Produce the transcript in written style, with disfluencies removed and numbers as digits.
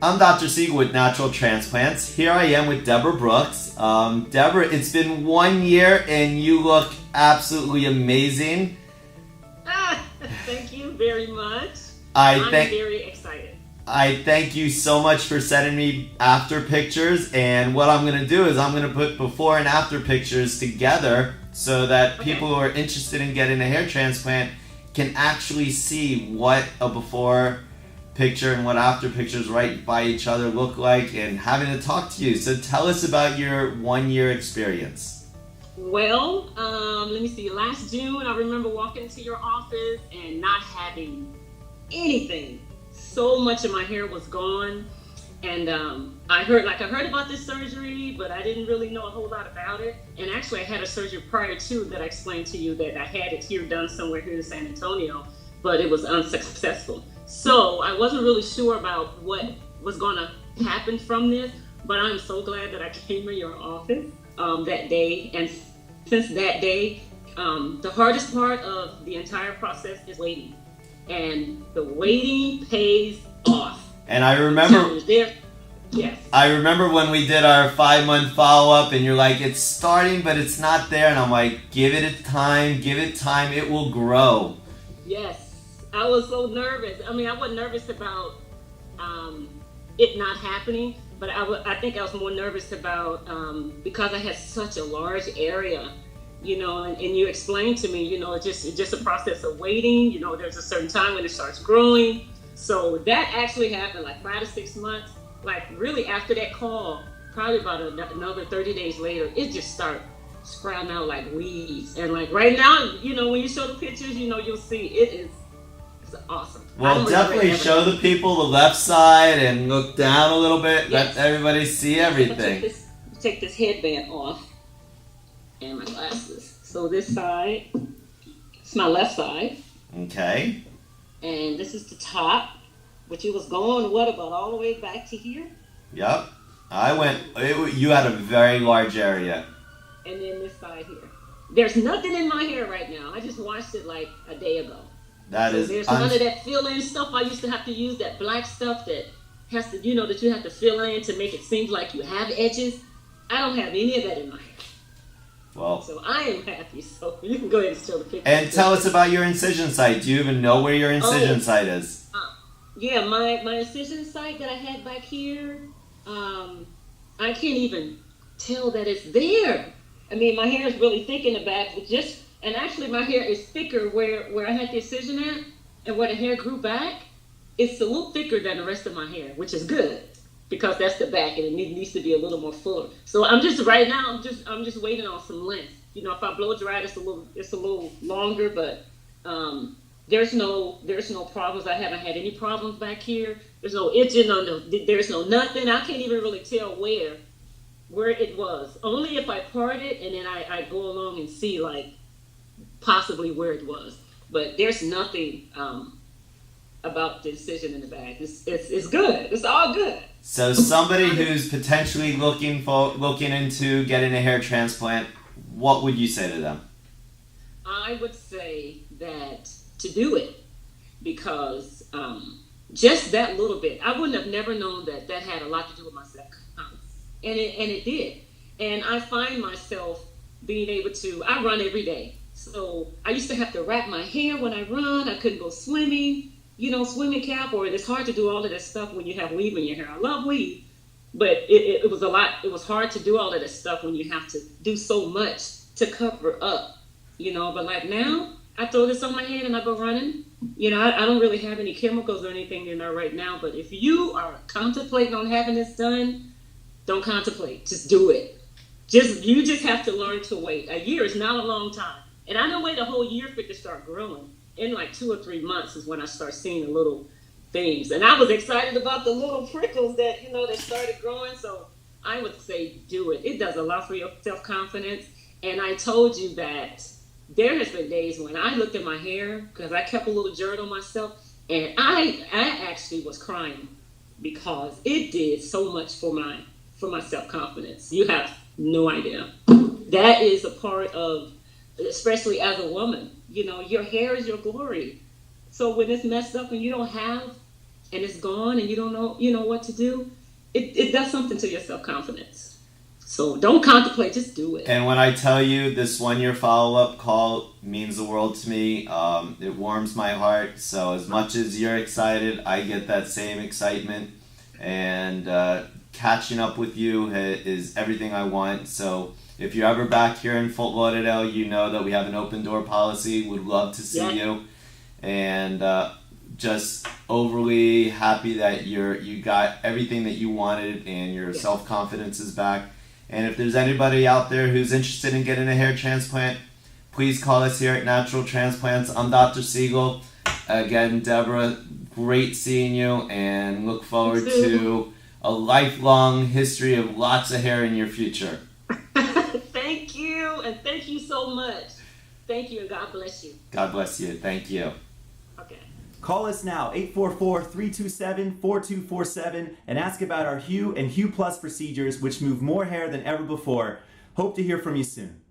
I'm Dr. Siegel with Natural Transplants. Here I am with Deborah Brooks. Deborah, it's been 1 year and you look absolutely amazing. Thank you very much. I'm very excited. I thank you so much for sending me after pictures, and what I'm going to do is I'm going to put before and after pictures together so that people who are interested in getting a hair transplant can actually see what a before picture and what after pictures right by each other look like, and having to talk to you. So tell us about your 1 year experience. Well, let me see. Last June, I remember walking into your office and not having anything. So much of my hair was gone, and I heard about this surgery, but I didn't really know a whole lot about it. And actually, I had a surgery prior to that. I explained to you that I had it here done somewhere here in San Antonio, but it was unsuccessful. So I wasn't really sure about what was going to happen from this, but I'm so glad that I came in your office that day. And since that day, the hardest part of the entire process is waiting. And the waiting pays off. And I remember, yes. I remember when we did our 5-month follow-up and you're like, it's starting, but it's not there. And I'm like, give it time, it will grow. Yes. I was so nervous. I mean, I wasn't nervous about it not happening, but I think I was more nervous about because I had such a large area, and you explained to me, it's just a process of waiting. There's a certain time when it starts growing. So that actually happened like 5 to 6 months. Like really after that call, probably about another 30 days later, it just started sprouting out like weeds. And like right now, when you show the pictures, you'll see it's awesome. Well, definitely show the people the left side and look down a little bit. Yes. Let everybody see everything. Take this headband off and my glasses. So this side, it's my left side. Okay. And this is the top, which it was going, what, about all the way back to here? Yep. You had a very large area. And then this side here. There's nothing in my hair right now. I just washed it like a day ago. There's none of that fill-in stuff I used to have to use, that black stuff that has to, that you have to fill in to make it seem like you have edges. I don't have any of that in my hair. Well, so I am happy. So you can go ahead and show the picture. And tell us about your incision site. Do you even know where your incision site is? Yeah, my incision site that I had back here, I can't even tell that it's there. I mean, my hair is really thick in the back, and actually my hair is thicker where I had the incision at, and where the hair grew back, it's a little thicker than the rest of my hair, which is good, because that's the back and it needs to be a little more fuller. So I'm just waiting on some length. If I blow dry it, it's a little longer, but there's no problems. I haven't had any problems back here. There's no itching there's no nothing. I can't even really tell where it was. Only if I part it and then I go along and see like possibly where it was. But there's nothing about the incision in the back. It's good. It's all good. So somebody who's potentially looking into getting a hair transplant, what would you say to them? I would say that to do it, because just that little bit, I wouldn't have never known that had a lot to do with my self-confidence, and it did. And I find myself being able to. I run every day, so I used to have to wrap my hair when I run. I couldn't go swimming, swimming cap, or it's hard to do all of that stuff when you have weave in your hair. I love weave, but it was a lot. It was hard to do all of that stuff when you have to do so much to cover up, But like now, I throw this on my head and I go running. I don't really have any chemicals or anything in there right now. But if you are contemplating on having this done, don't contemplate. Just do it. You just have to learn to wait. A year is not a long time. And I don't wait a whole year for it to start growing. In like 2 or 3 months is when I start seeing the little things. And I was excited about the little prickles that, that started growing. So I would say do it. It does a lot for your self-confidence. And I told you that there has been days when I looked at my hair, because I kept a little journal myself, and I actually was crying because it did so much for my self-confidence. You have no idea. That is a part of, especially as a woman, your hair is your glory. So when it's messed up and you don't have and it's gone and you don't know, what to do, it does something to your self-confidence. So don't contemplate, just do it. And when I tell you this 1 year follow-up call means the world to me, it warms my heart. So as much as you're excited, I get that same excitement. And catching up with you is everything I want. So if you're ever back here in Fort Lauderdale, you know that we have an open door policy. Would love to see you. And just overly happy that you got everything that you wanted and your self-confidence is back. And if there's anybody out there who's interested in getting a hair transplant, please call us here at Natural Transplants. I'm Dr. Siegel. Again, Deborah, great seeing you, and look forward to a lifelong history of lots of hair in your future. Thank you, and thank you so much. Thank you, and God bless you. God bless you. Thank you. Okay. Call us now, 844-327-4247, and ask about our Hue and Hue Plus procedures, which move more hair than ever before. Hope to hear from you soon.